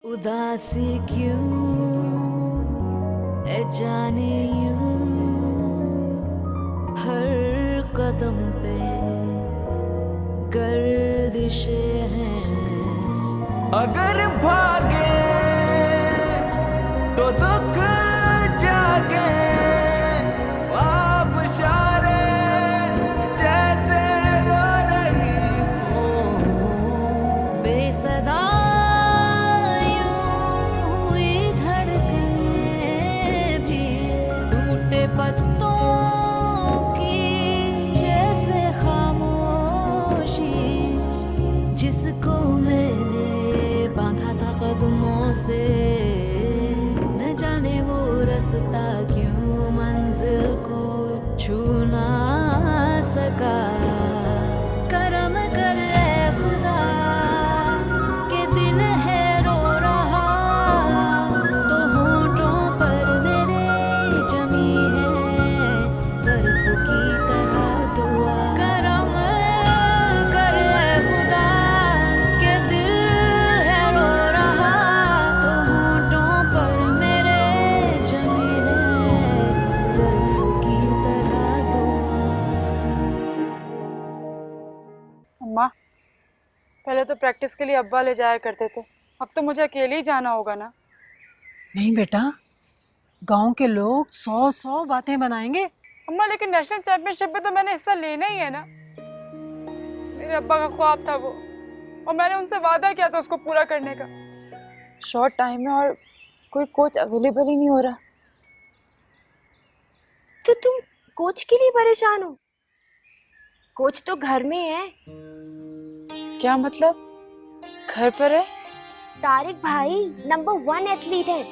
उदासी क्यों है जाने यूं हर कदम पे गर्दिशें हैं। अगर भागे तो दुख जागे आप इशारे जैसे रो रही हूँ। बेसदा यूं हुई धड़कनें भी टूटे पत्तों की जैसे खामोशी, जिसको मैंने बांधा था कदमों से, न जाने वो रास्ता क्यों मंजिल को छू ना सका। करम कर ए खुदा के दिल है रो रहा, तो होठों पर मेरे जमी है बर्फ की तरह दुआ। करम कर ए खुदा के दिल है रो रहा, तो होठों पर मेरे जमी है बर्फ की तरह दुआ। अम्मा, पहले तो प्रैक्टिस के लिए अब्बा ले जाया करते थे, अब तो मुझे अकेले ही जाना होगा ना। नहीं बेटा, गांव के लोग 100 बातें बनाएंगे। अम्मा, लेकिन नेशनल चैंपियनशिप में तो मैंने हिस्सा लेना ही है ना। मेरे अब्बा का ख्वाब था वो, और मैंने उनसे वादा किया था उसको पूरा करने का। शॉर्ट टाइम में और कोई कोच अवेलेबल ही नहीं हो रहा। तो तुम कोच के लिए परेशान हो? कोच तो घर में है। क्या मतलब? घर पर है? तारिक भाई नंबर 1 एथलीट है।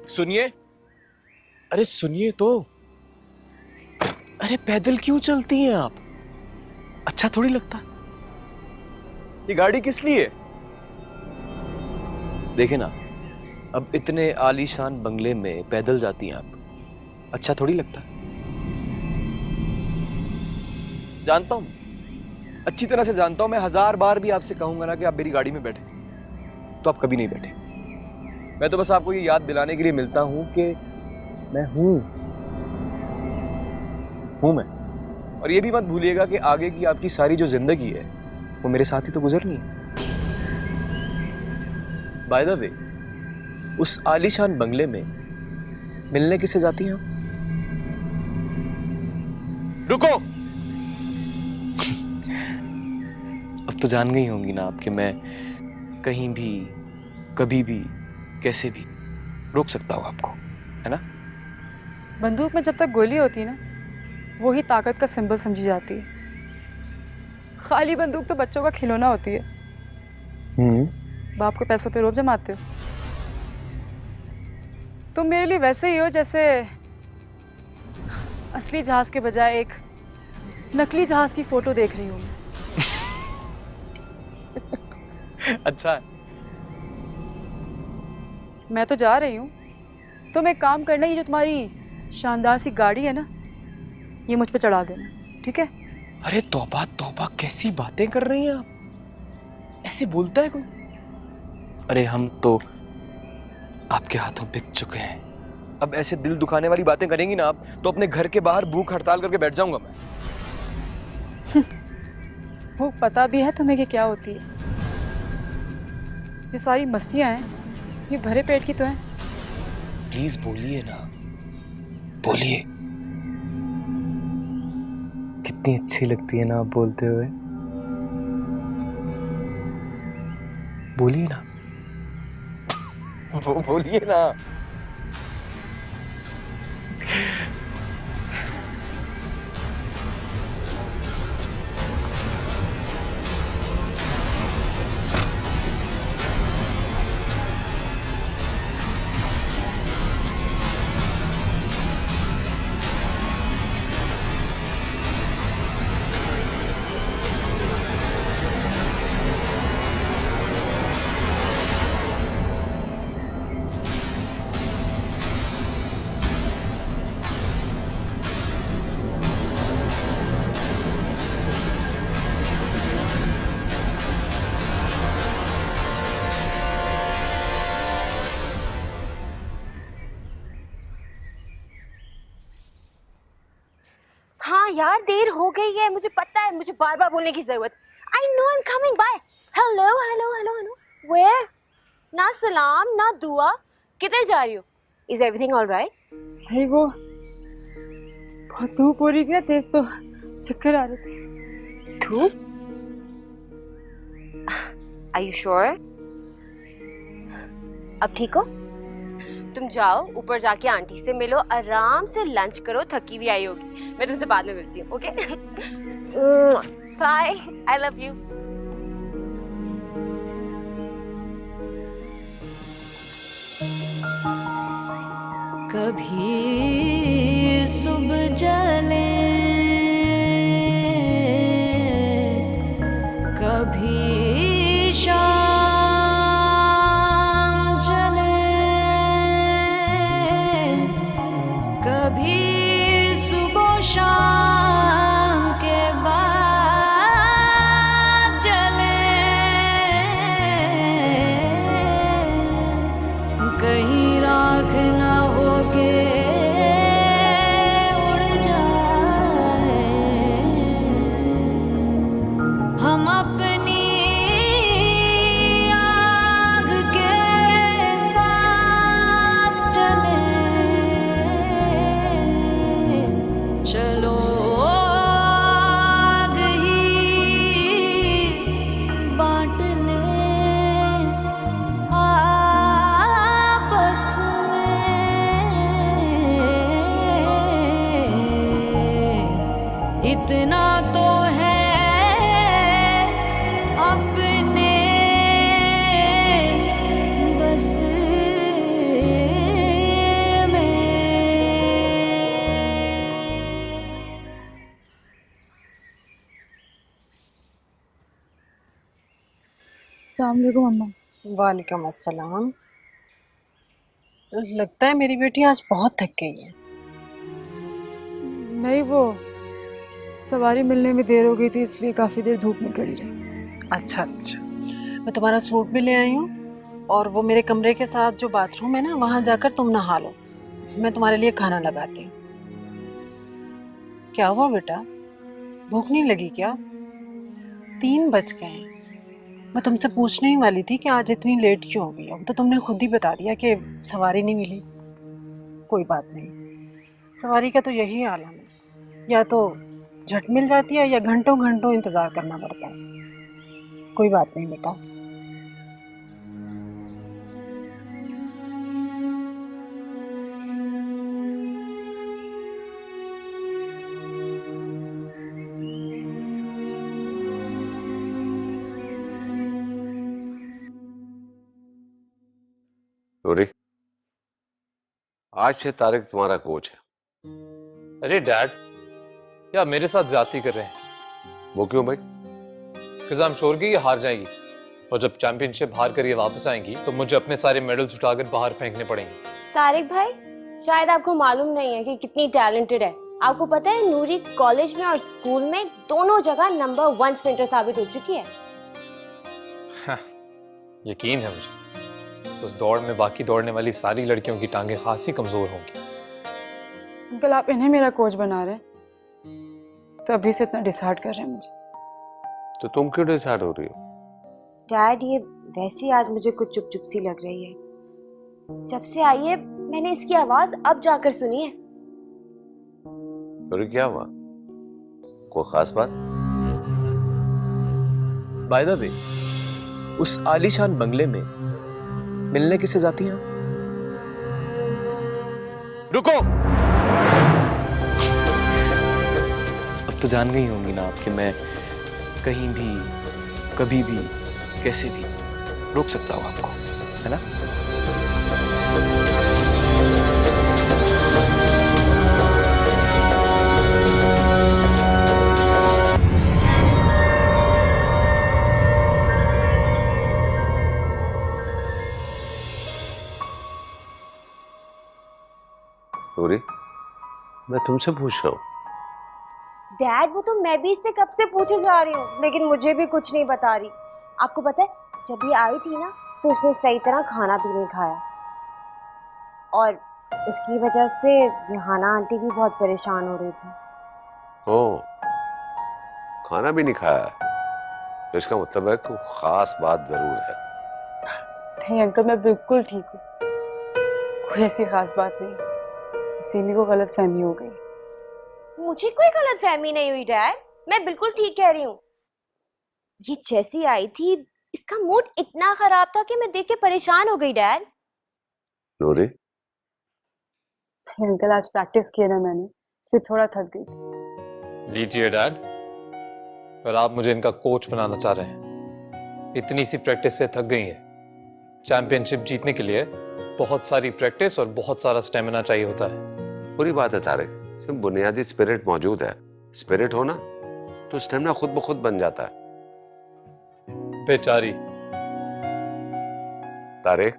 सुनिए, अरे सुनिए तो। अरे पैदल क्यों चलती हैं आप? अच्छा थोड़ी लगता। ये गाड़ी किस लिए है? देखे ना, अब इतने आलीशान बंगले में पैदल जाती हैं आप, अच्छा थोड़ी लगता। जानता हूं, अच्छी तरह से जानता हूं। मैं 1000 बार भी आपसे कहूंगा ना कि आप मेरी गाड़ी में बैठे, तो आप कभी नहीं बैठे। मैं तो बस आपको ये याद दिलाने के लिए मिलता हूं कि मैं हूं मैं। और ये भी मत भूलिएगा कि आगे की आपकी सारी जो जिंदगी है वो मेरे साथ ही तो गुजरनी है। बाय द वे, उस आलीशान बंगले में मिलने किससे जाती हैं आप? रुको। अब तो जान गई होंगी ना आप कि मैं कहीं भी कभी भी कैसे भी रोक सकता हूं आपको, है ना? बंदूक में जब तक गोली होती है ना, वो ही ताकत का सिंबल समझी जाती है। खाली बंदूक तो बच्चों का खिलौना होती है। बाप को पैसों पे रोब जमाते हो। तुम मेरे लिए वैसे ही हो जैसे असली जहाज के बजाय एक नकली जहाज की फोटो देख रही हूँ। अच्छा है। मैं तो जा रही हूँ, तुम एक काम करना, ये जो तुम्हारी शानदार सी गाड़ी है ना, ये मुझ पे चढ़ा देना, ठीक है? अरे तौबा तौबा, कैसी बातें कर रही हैं आप? ऐसे बोलता है कोई? अरे हम तो आपके हाथों बिक चुके हैं। अब ऐसे दिल दुखाने वाली बातें करेंगी ना आप, तो अपने घर के बाहर भूख हड़ताल करके बैठ जाऊंगा मैं। भूख पता भी है तुम्हें कि क्या होती है? ये सारी मस्तियाँ हैं, ये भरे पेट की तो है। प्लीज बोलिए ना, बोलिए। कितनी अच्छी लगती है ना आप बोलते हुए। बोलिए ना, वो बोलिए ना। हाँ यार, देर हो गई है, मुझे पता है, मुझे बार बार बोलने की जरूरत। I know I am coming bye. Hello hello hello hello, where? ना सलाम ना दुआ, किधर जा रही हो? Is everything alright? नहीं, वो बहुत धूप हो रही थी ना तेज, तो चक्कर आ रहे थे। धूप? Are you sure? अब ठीक हो? तुम जाओ ऊपर, जाके आंटी से मिलो, आराम से लंच करो, थकी हुई आई होगी। मैं तुमसे बाद में मिलती हूँ, okay? Bye, I love you. कभी सुबह जले, कभी शाम जले, कभी सुबह शाम के बाद जले, कहीं राख ना होके उड़ जाए, हम अपनी आग के साथ चले, चलो आग ही बांट ले आपस में, इतना तो है अपने बस में। अस्सलाम वालेकुम अम्मा। वालेकुम अस्सलाम। लगता है मेरी बेटी आज बहुत थक गई है। नहीं, वो सवारी मिलने में देर हो गई थी, इसलिए काफ़ी देर धूप में खड़ी रही। अच्छा अच्छा, मैं तुम्हारा सूट भी ले आई हूँ, और वो मेरे कमरे के साथ जो बाथरूम है ना, वहाँ जाकर तुम नहा लो, मैं तुम्हारे लिए खाना लगाती हूँ। क्या हुआ बेटा, भूख नहीं लगी क्या? 3 बज गए हैं। मैं तुमसे पूछने ही वाली थी कि आज इतनी लेट क्यों हो गई। अब तो तुमने खुद ही बता दिया कि सवारी नहीं मिली। कोई बात नहीं, सवारी का तो यही आलम है, या तो झट मिल जाती है या घंटों घंटों इंतज़ार करना पड़ता है। कोई बात नहीं बेटा। नूरी, आज से तारिक तुम्हारा कोच है। अरे डैड, क्या मेरे साथ ज्यादती कर रहे हैं? वो क्यों भाई? बिकॉज आई एम श्योर कि ये हार जाएगी, और जब चैंपियनशिप हार कर ये वापस आएंगी तो मुझे अपने सारे मेडल्स उठाकर बाहर फेंकने पड़ेंगे। तारिक भाई, शायद आपको मालूम नहीं है कि कितनी टैलेंटेड है। आपको पता है नूरी कॉलेज में और स्कूल में दोनों जगह नंबर 1 स्प्रिंटर साबित हो चुकी है। यकीन है मुझे, उस दौड़ में बाकी दौड़ने वाली सारी लड़कियों की टांगें खासी कमजोर होंगी। अंकल, आप इन्हें मेरा कोच बना रहे हैं, तो अभी से इतना डिसहार्ट कर रहे हैं मुझे। तो तुम क्यों डिसहार्ट हो रही हो? डैड, ये वैसे ही आज मुझे कुछ चुप चुप सी लग रही है। जब से आई है मैंने इसकी आवाज अब जाकर सुनी है। नूरी, क्या हुआ? कोई खास बात? बाय द वे, उस आलीशान बंगले में मिलने किसे जाती हैं? रुको! अब तो जान गई होंगी ना आप कि मैं कहीं भी, कभी भी, कैसे भी रोक सकता हूं आपको, है ना? नूरी, मैं तुमसे पूछ रहा हूँ। डैड, वो तो मैं भी इससे कब से पूछे जा रही हूँ, लेकिन मुझे भी कुछ नहीं बता रही। आपको पता है, जब ये आई थी ना तो उसने सही तरह खाना भी नहीं खाया, और उसकी वजह से रिहाना आंटी भी बहुत परेशान हो रही थी। ओ, खाना भी नहीं खाया है, तो इसका मतलब है कि खास बात जरूर है। नहीं अंकल, मैं बिल्कुल ठीक हूँ, कोई ऐसी खास बात नहीं, सीमी को गलत फहमी हो गई। मुझे कोई गलत फहमी नहीं हुई डैड, मैं बिल्कुल ठीक कह रही हूँ। ये जैसी आई थी, इसका मूड इतना खराब था कि मैं देख के परेशान हो गई डैड। नूरी, अंकल आज प्रैक्टिस किया ना मैंने, इससे थोड़ा थक गई थी। लीजिए डैड, पर आप मुझे इनका कोच बनाना चाह रहे हैं। इतनी सी प्रैक्टिस से थक गई है। चैंपियनशिप जीतने के लिए बहुत सारी प्रैक्टिस और बहुत सारा स्टेमिना चाहिए होता है। पूरी बात है तारिक, इसमें बुनियादी स्पिरिट मौजूद है। स्पिरिट हो ना तो स्टेमिना खुद ब खुद बन जाता है। बेचारी, तारिक,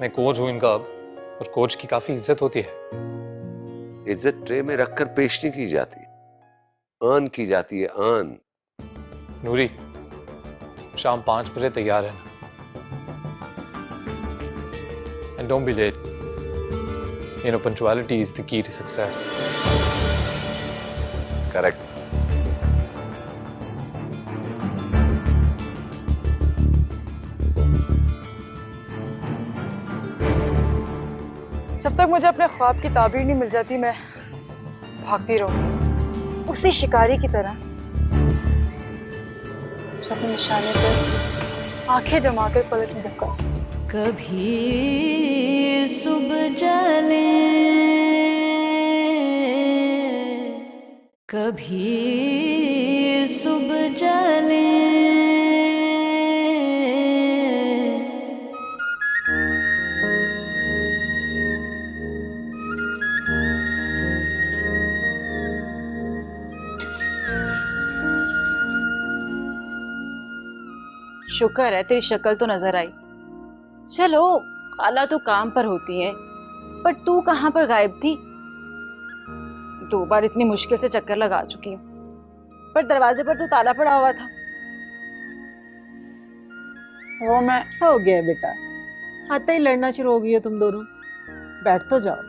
मैं कोच हूं इनका अब, और कोच की काफी इज्जत होती है। इज्जत ट्रे में रखकर पेश नहीं की जाती, अर्न की जाती है, अर्न। नूरी, शाम 5 बजे तैयार है ना, and don't be late. You know, punctuality is the key to success. Correct. जब तक मुझे अपने ख्वाब की ताबीर नहीं मिल जाती, मैं भागती रहूंगी उसी शिकारी की तरह जो अपने निशाने पर आंखें जमाकर पलट नहीं झपका। कभी सुबह जले, कभी सुबह जले, शुक्र है तेरी शक्ल तो नजर आई। चलो, खाला तो काम पर होती है, पर तू कहाँ पर गायब थी? 2 बार इतनी मुश्किल से चक्कर लगा चुकी हूँ, पर दरवाजे पर तो ताला पड़ा हुआ था। वो मैं हो गया बेटा, आते ही लड़ना शुरू हो गई हो तुम दोनों। बैठ तो जाओ।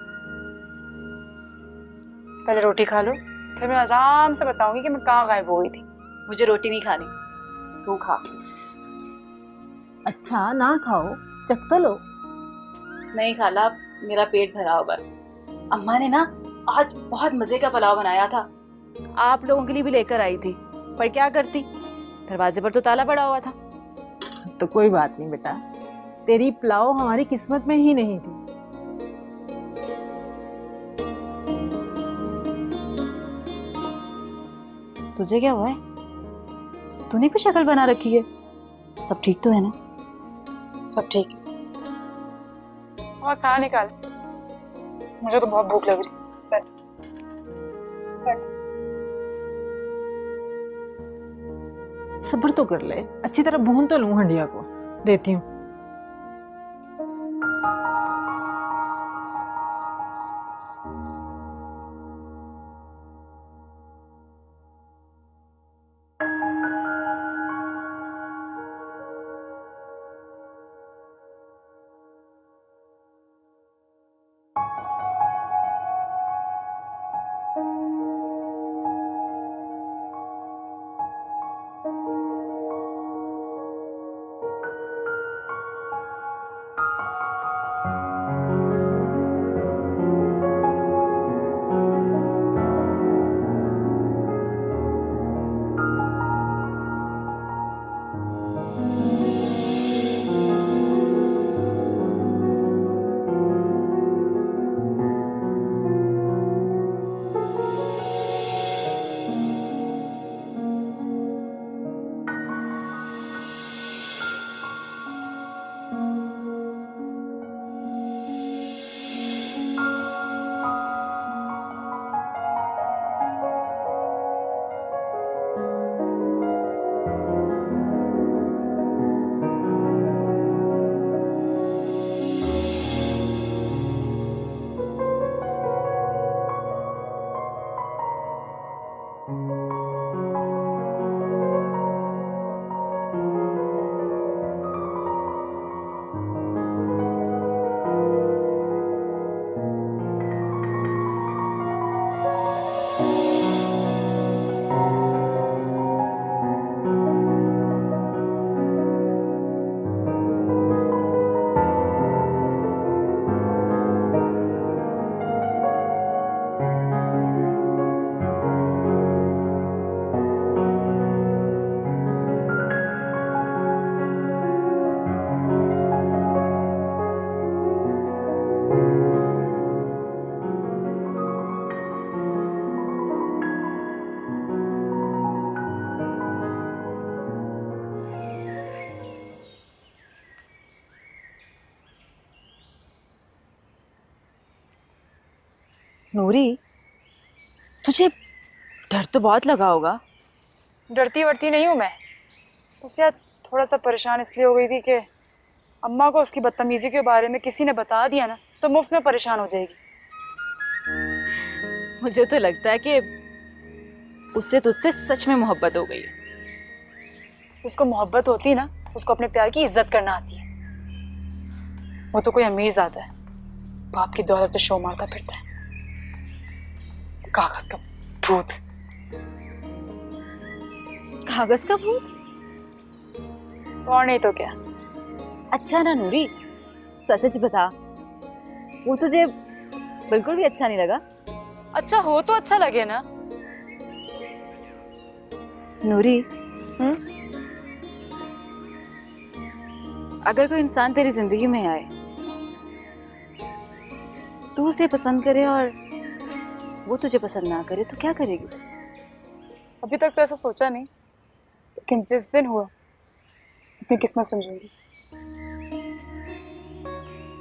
पहले रोटी खा लो, फिर मैं आराम से बताऊंगी कि मैं कहाँ गायब हो गई थी। मुझे रोटी नहीं खानी, तू खा। अच्छा ना खाओ, चख तो लो। नहीं खाला, मेरा पेट भरा हुआ है। अम्मा ने ना आज बहुत मजे का पुलाव बनाया था, आप लोगों के लिए भी लेकर आई थी, पर क्या करती, दरवाजे पर तो ताला पड़ा हुआ था। तो कोई बात नहीं बेटा, तेरी पुलाव हमारी किस्मत में ही नहीं थी। तुझे क्या हुआ है? तूने भी शक्ल बना रखी है। सब ठीक तो है ना? सब ठीक है। और खाना निकाल, मुझे तो बहुत भूख लग रही। बैठ। सब्र तो कर ले, अच्छी तरह भून तो लूं हंडिया को। देती हूँ। नूरी, तुझे डर तो बहुत लगा होगा। डरती वरती नहीं हूँ मैं, बस यार थोड़ा सा परेशान इसलिए हो गई थी कि अम्मा को उसकी बदतमीजी के बारे में किसी ने बता दिया ना तो मुफ्त में परेशान हो जाएगी। मुझे तो लगता है कि उससे तुझसे सच में मोहब्बत हो गई है। उसको मोहब्बत होती है ना, उसको अपने प्यार की इज्जत करना आती है। वो तो कोई अमीर ज़्यादा है, बाप की दौलत पे शो मारता फिरता है। कागज का भूत। कागज का भूत? और नहीं तो क्या। अच्छा ना नूरी, सच सच बता, वो तुझे बिल्कुल भी अच्छा नहीं लगा? अच्छा हो तो अच्छा लगे ना। नूरी, अगर कोई इंसान तेरी जिंदगी में आए, तू उसे पसंद करे और वो तुझे पसंद ना करे, तो क्या करेगी? अभी तक तो ऐसा सोचा नहीं, लेकिन जिस दिन हुआ अपनी किस्मत समझूंगी।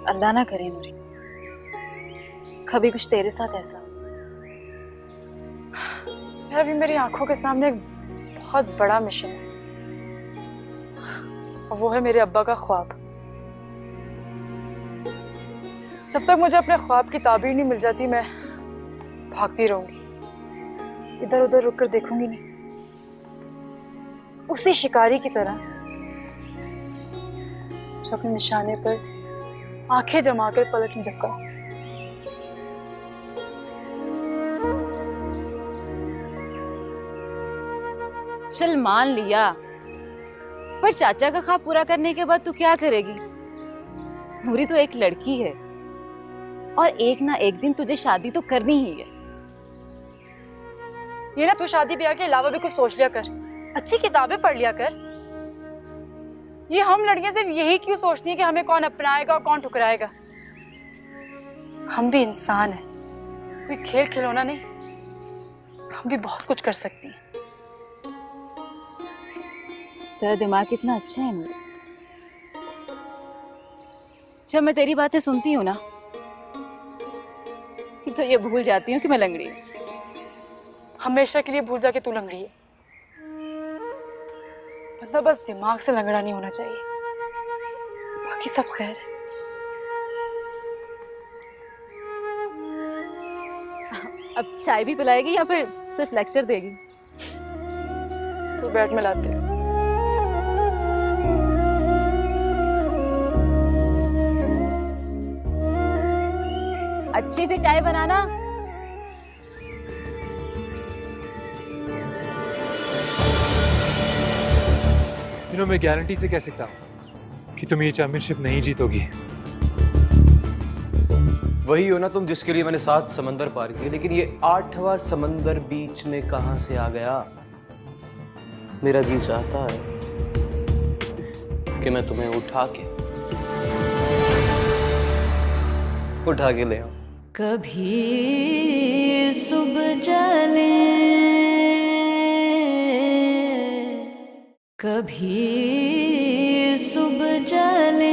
अल्लाह ना करे नूरी, कभी कुछ तेरे साथ ऐसा। यार अभी मेरी आंखों के सामने एक बहुत बड़ा मिशन है, और वो है मेरे अब्बा का ख्वाब। जब तक मुझे अपने ख्वाब की ताबीर नहीं मिल जाती, मैं भागती रहूंगी, इधर उधर रुककर देखूंगी नहीं, उसी शिकारी की तरह जो अपने निशाने पर आंखें जमाकर पलक नहीं झपका। चल मान लिया, पर चाचा का ख्वाब पूरा करने के बाद तू क्या करेगी? नूरी तो एक लड़की है, और एक ना एक दिन तुझे शादी तो करनी ही है। ये ना, तू शादी ब्याह के अलावा भी कुछ सोच लिया कर, अच्छी किताबें पढ़ लिया कर। ये हम लड़कियां सिर्फ यही क्यों सोचती हैं कि हमें कौन अपनाएगा और कौन ठुकराएगा? हम भी इंसान हैं, कोई खेल खिलौना नहीं। हम भी बहुत कुछ कर सकती हैं। तेरा दिमाग कितना अच्छा है नूरी। जब मैं तेरी बातें सुनती हूँ ना, तो ये भूल जाती हूँ कि मैं लंगड़ी हूँ। हमेशा के लिए भूल जा के तू लंगड़ी है। मतलब बस दिमाग से लंगड़ा नहीं होना चाहिए, बाकी सब खैर है। अब चाय भी पिलाएगी या फिर सिर्फ लेक्चर देगी? तू बैठ, में लाते। अच्छी सी चाय बनाना। मैं गारंटी से कह सकता हूँ कि तुम ये चैंपियनशिप नहीं जीतोगी। वही हो ना तुम जिसके लिए मैंने 7 समंदर पार किए, लेकिन ये 8वां समंदर बीच में कहां से आ गया? मेरा जी चाहता है कि मैं तुम्हें उठा के ले आऊं। कभी सुबह जले, कभी सुबह जले।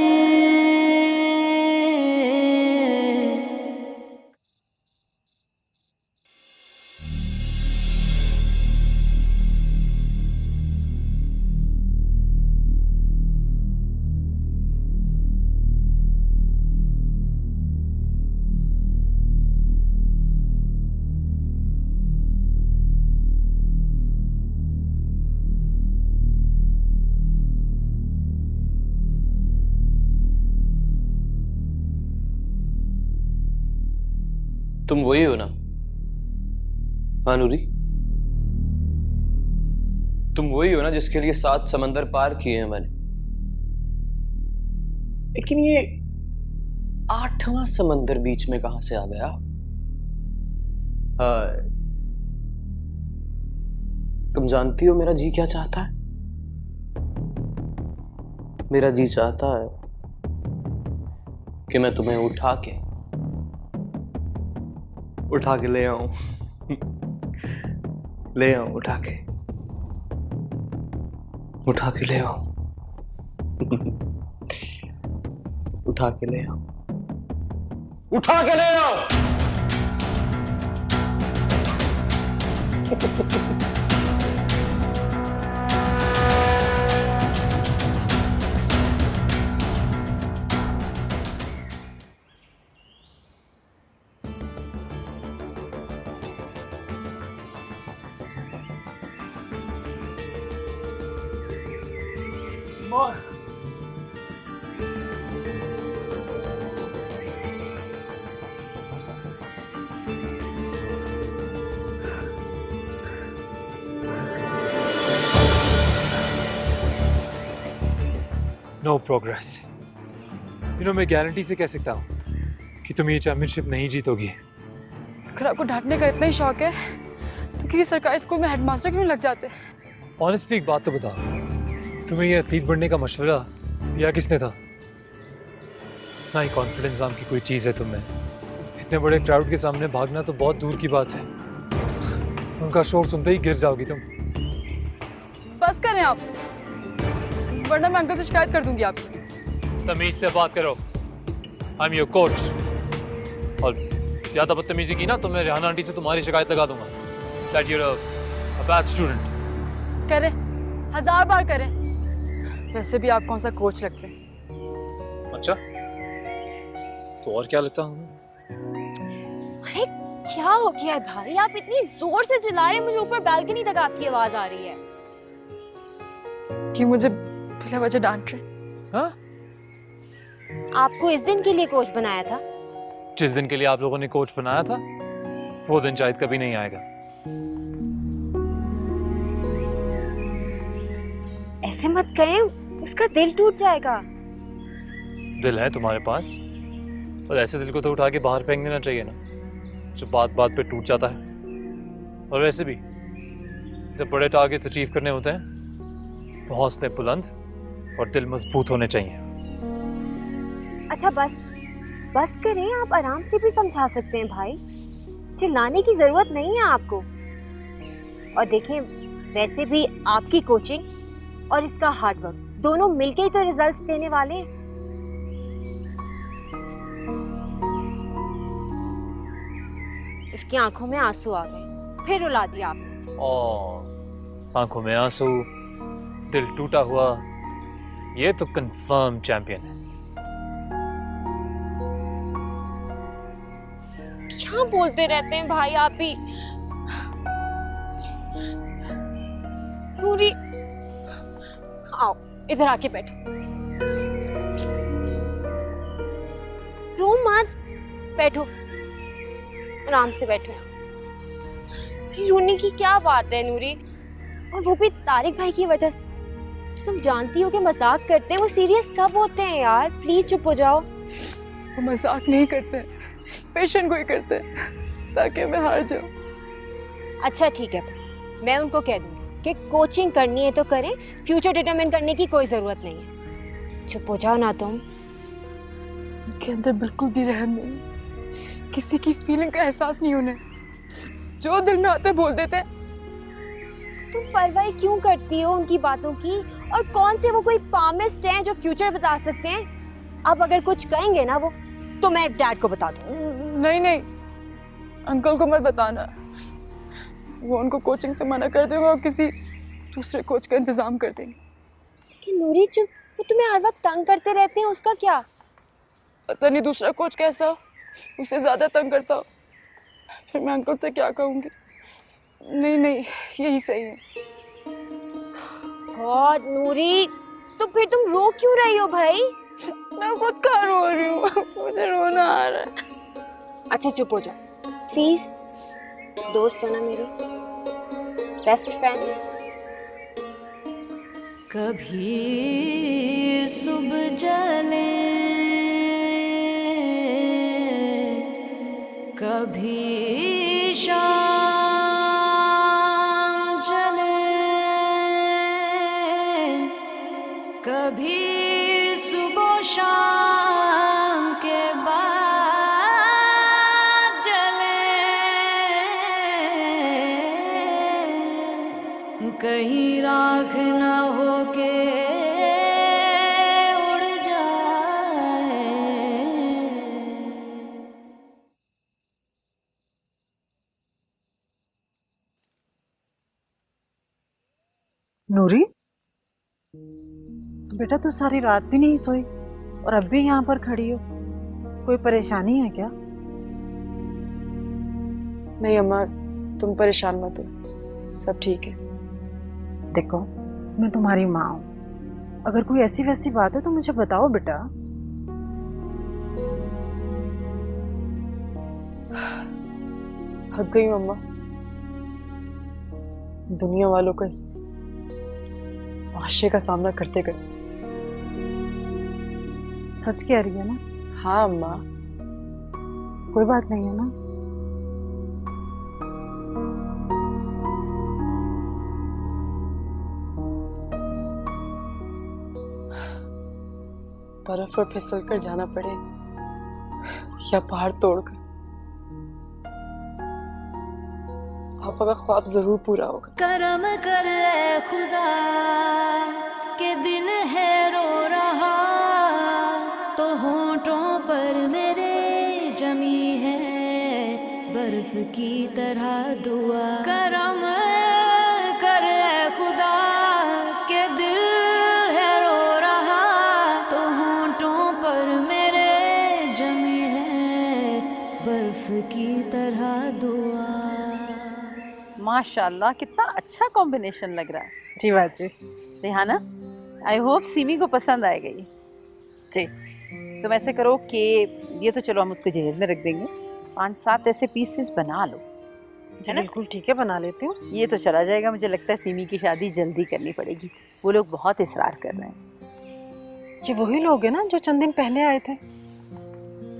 तुम वही हो ना नूरी? तुम वही हो ना जिसके लिए 7 समंदर पार किए हैं मैंने? लेकिन ये 8वां समंदर बीच में कहां से आ गया? तुम जानती हो मेरा जी क्या चाहता है? मेरा जी चाहता है कि मैं तुम्हें उठा के ले आऊं। ले आऊं, उठा के ले आऊं। उठा के ले आऊं। No progress. मैं गारंटी से कह सकता हूँ कि तुम ये चैंपियनशिप नहीं जीतोगी। अगर आपको डांटने का इतना ही शौक है तो किसी सरकारी स्कूल में हेडमास्टर क्यों लग जाते? ऑनेस्टली एक बात तो बताओ, तुम्हें ये एथलीट बनने का मशवरा दिया किसने था? इतना ही कॉन्फिडेंस नाम की कोई चीज़ है तुम्हें? इतने बड़े क्राउड के सामने भागना तो बहुत दूर की बात है, उनका शोर सुनते ही गिर जाओगी तुम। बस करें आप, वरना मैं अंकल से शिकायत कर दूंगी आपकी। तमीज से बात करो, आई एम योर कोच। और ज्यादा बदतमीजी की ना तो मैं रेहाना आंटी से तुम्हारी शिकायत लगा दूंगा that you are a bad student. करें, 1000 बार करें। वैसे भी आप कौन सा कोच लगते हैं? अच्छा, तो और क्या लगता हूँ? अरे क्या हो गया है भाई, आप इतनी जोर से चिल्ला रहे हैं, मुझे ऊपर बालकनी तक आपकी आवाज आ रही है। कि मुझे बिना वजह डांट रहे? हाँ? आपको इस दिन के लिए कोच बनाया था? जिस दिन के लिए आप लोगों ने कोच बनाया था वो दिन शायद कभी नहीं आएगा। ऐसे मत कहें, उसका दिल टूट जाएगा। दिल है तुम्हारे पास, और ऐसे दिल को तो उठा के बाहर फेंक देना चाहिए ना, जो बात बात पे टूट जाता है। और वैसे भी जब बड़े टारगेट्स अचीव करने होते हैं तो हौसले बुलंद और दिल मजबूत होने चाहिए। अच्छा बस करें, आप आराम से भी समझा सकते हैं भाई, चिल्लाने की जरूरत नहीं है आपको। और देखें, वैसे भी आपकी कोचिंग और इसका हार्डवर्क दोनों मिलके ही तो रिजल्ट्स देने वाले हैं। उसकी आंखों में आंसू आ गए, फिर रुला दिया आपने। आंखों में आंसू, दिल टूटा हुआ, ये तो कंफर्म चैंपियन है। क्या बोलते रहते हैं भाई आप भी? पूरी आओ इधर आके बैठो, रो मत, बैठो आराम से बैठो। रोने की क्या बात है नूरी, और वो भी तारिक भाई की वजह से। तो तुम जानती हो कि मजाक करते हैं, वो सीरियस कब होते हैं यार, प्लीज चुप हो जाओ। वो मजाक नहीं करते, पेशेंट को ही करते हैं ताकि मैं हार जाऊं। अच्छा ठीक है, मैं उनको कह दूंगी कि कोचिंग करनी है तो करें, फ्यूचर डिटरमाइन करने की कोई जरूरत नहीं है। चुप हो जाओ ना तुम। उनके अंदर बिल्कुल भी रहम नहीं, किसी की फीलिंग का एहसास नहीं उन्हें, जो दिल में आते बोल देते। तो तुम परवाह क्यों करती हो उनकी बातों की? और कौन से वो कोई पामिस्ट हैं जो फ्यूचर बता सकते हैं? अब अगर कुछ कहेंगे ना वो, तो मैं डैड को बता दूं। नहीं, अंकल को मत बताना, वो उनको कोचिंग से मना कर देंगे और किसी दूसरे कोच का इंतजाम कर देंगे। लेकिन नूरी, जो वो तुम्हें हर वक्त तंग करते रहते हैं, उसका क्या? पता नहीं दूसरा कोच कैसा हो, उससे ज्यादा तंग करता हो, फिर मैं अंकल से क्या कहूँगी? नहीं, यही सही है। गॉड नूरी, तो फिर तुम रो क्यों रही हो भाई? मैं खुद का रो रही हूँ, मुझे रोना आ रहा है। अच्छा चुप हो जाओ प्लीज, दोस्त हो ना मेरे, बेस्ट फ्रेंड। कभी सुबह जले कभी शाम जले, कभी सुबह शाम के बाद जले, कहीं राख ना होके उड़ जाए। नूरी, बेटा तू सारी रात भी नहीं सोई और अब भी यहाँ पर खड़ी हो, कोई परेशानी है क्या? नहीं अम्मा, तुम परेशान मत हो, सब ठीक है। देखो, मैं तुम्हारी माँ हूँ, अगर कोई ऐसी वैसी बात है तो मुझे बताओ बेटा। थक गई हूँ अम्मा, दुनिया वालों का इस वाशे का सामना करते करते। सच कह रही है ना? हाँ अम्मा। कोई बात नहीं है ना? बर्फ पर फिसल कर जाना पड़े या पहाड़ तोड़कर, पापा का ख्वाब जरूर पूरा होगा। करम कर ए खुदा के दिल है रो रहा, तो होठों पर मेरे जमी है बर्फ की तरह दुआ। करम कर ए खुदा के दिल है रो रहा, तो होठों पर मेरे जमी है बर्फ की तरह दुआ। माशाल्लाह, कितना अच्छा कॉम्बिनेशन लग रहा है। जी बाजी। रेहाना, आई होप सिमी को पसंद आएगा ये। जी। तुम ऐसे करो कि ये तो चलो हम उसको जहेज में रख देंगे, 5-7 ऐसे पीसेस बना लो। जी बिल्कुल ठीक है, बना लेती हूँ। ये तो चला जाएगा। मुझे लगता है सिमी की शादी जल्दी करनी पड़ेगी, वो लोग बहुत इसरार कर रहे हैं। ये वही लोग हैं ना जो चंद दिन पहले आए थे?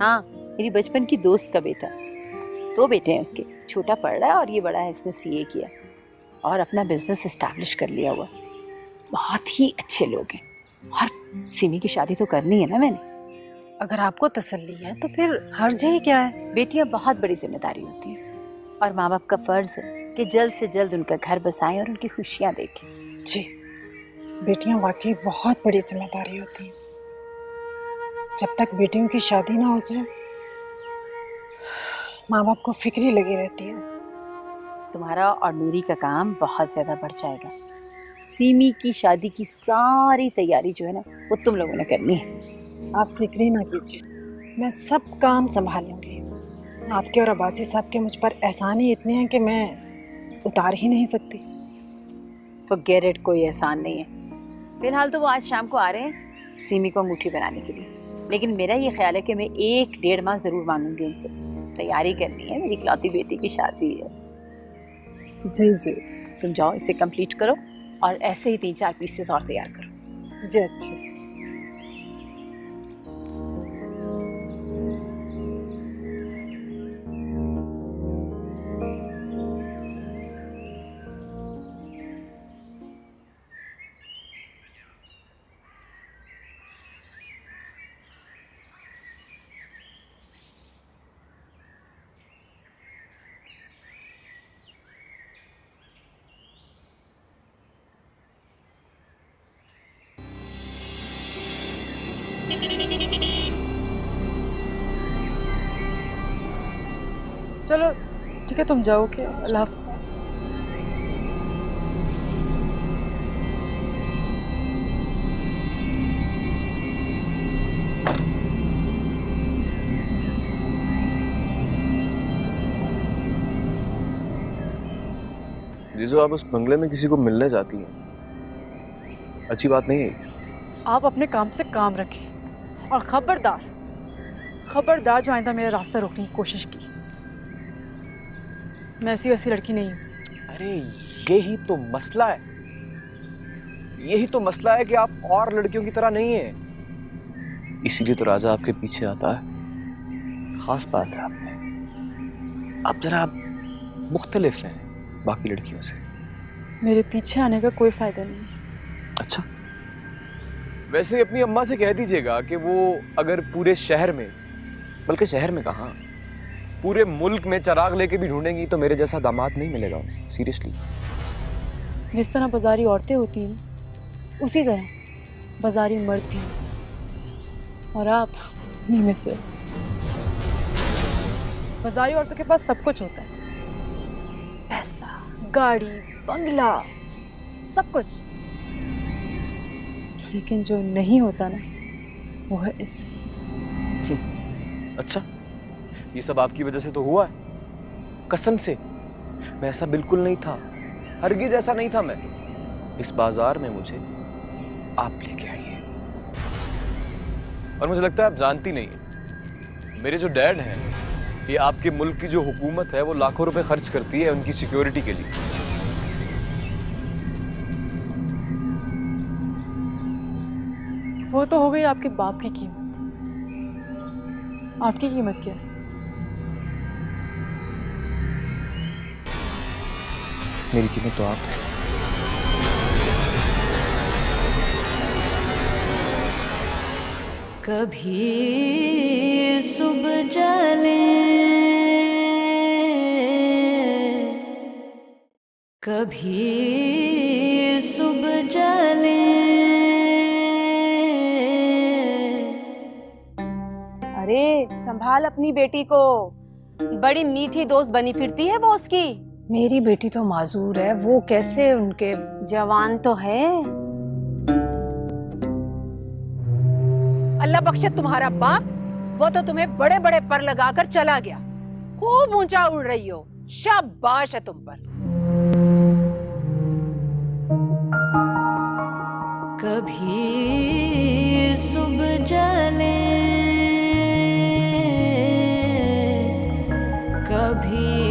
हाँ, मेरी बचपन की दोस्त का बेटा। 2 बेटे हैं उसके, छोटा पढ़ रहा है और ये बड़ा है, इसने सीए किया और अपना बिजनेस एस्टैब्लिश कर लिया हुआ। बहुत ही अच्छे लोग हैं और सिमी की शादी तो करनी है ना मैंने। अगर आपको तसल्ली है तो फिर हर्ज ही क्या है? बेटियां बहुत बड़ी जिम्मेदारी होती हैं और माँ बाप का फर्ज है कि जल्द से जल्द उनका घर बसाएं और उनकी खुशियाँ देखें। जी, बेटियां वाकई बहुत बड़ी जिम्मेदारी होती हैं। जब तक बेटियों की शादी ना हो जाए, माँ बाप को फिक्र ही लगी रहती है। तुम्हारा और नूरी का काम बहुत ज़्यादा बढ़ जाएगा। सीमी की शादी की सारी तैयारी जो है ना, वो तुम लोगों ने करनी है। आप फिक्र ही ना कीजिए, मैं सब काम संभाल लूँगी। आपके और अब्बासी साहब के मुझ पर एहसान ही इतने हैं कि मैं उतार ही नहीं सकती। फॉरगेट इट, कोई एहसान नहीं है। फिलहाल तो वो आज शाम को आ रहे हैं सीमी को अंगूठी बनाने के लिए, लेकिन मेरा ये ख्याल है कि मैं 1-1.5 माह ज़रूर मांगूंगी उनसे। तैयारी करनी है, मेरी इकलौती बेटी की शादी है। जी जी। तुम जाओ, इसे कंप्लीट करो और ऐसे ही 3-4 पीसेस और तैयार करो। जी अच्छा। चलो ठीक है, तुम जाओ। क्या, अल्लाह हाफ़िज़। जीजू, आप उस बंगले में किसी को मिलने जाती हैं, अच्छी बात नहीं है। आप अपने काम से काम रखें और खबरदार जो आइंदा मेरा रास्ता रोकने की कोशिश की। मैं ऐसी वैसी लड़की नहीं हूँ। अरे यही तो मसला है, यही तो मसला है कि आप और लड़कियों की तरह नहीं है, इसीलिए तो राजा आपके पीछे आता है। खास बात है आप में, आप जरा मुख्तलिफ हैं बाकी लड़कियों से। मेरे पीछे आने का कोई फायदा नहीं। अच्छा, वैसे अपनी अम्मा से कह दीजिएगा कि वो अगर पूरे शहर में, बल्कि शहर में कहाँ, पूरे मुल्क में चिराग लेके भी ढूंढेंगी तो मेरे जैसा दामाद नहीं मिलेगा। सीरियसली। जिस तरह बाजारी औरतें होती हैं, उसी तरह बाजारी मर्द भी हैं, और आप उन्हीं में से। बाजारी औरतों के पास सब कुछ होता है, पैसा, गाड़ी, बंगला, सब कुछ। लेकिन जो नहीं होता ना वो है इस। अच्छा, ये सब आपकी वजह से तो हुआ है? कसम से मैं ऐसा बिल्कुल नहीं था, हरगिज ऐसा नहीं था मैं। इस बाजार में मुझे आप लेके आई है, और मुझे लगता है आप जानती नहीं है, मेरे जो डैड हैं, ये आपके मुल्क की जो हुकूमत है वो लाखों रुपए खर्च करती है उनकी सिक्योरिटी के लिए। वो तो हो गई आपके बाप की कीमत, आपकी कीमत क्या है? मेरी कीमत तो आप है। कभी सुबह जले, कभी सुबह जले। अरे संभाल अपनी बेटी को, बड़ी मीठी दोस्त बनी फिरती है वो उसकी। मेरी बेटी तो माजूर है, वो कैसे उनके जवान तो है। अल्लाह बख्शे तुम्हारा बाप, वो तो तुम्हें बड़े बड़े पर लगाकर चला गया, खूब ऊंचा उड़ रही हो, शाबाश है तुम पर। कभी सुबह जले, कभी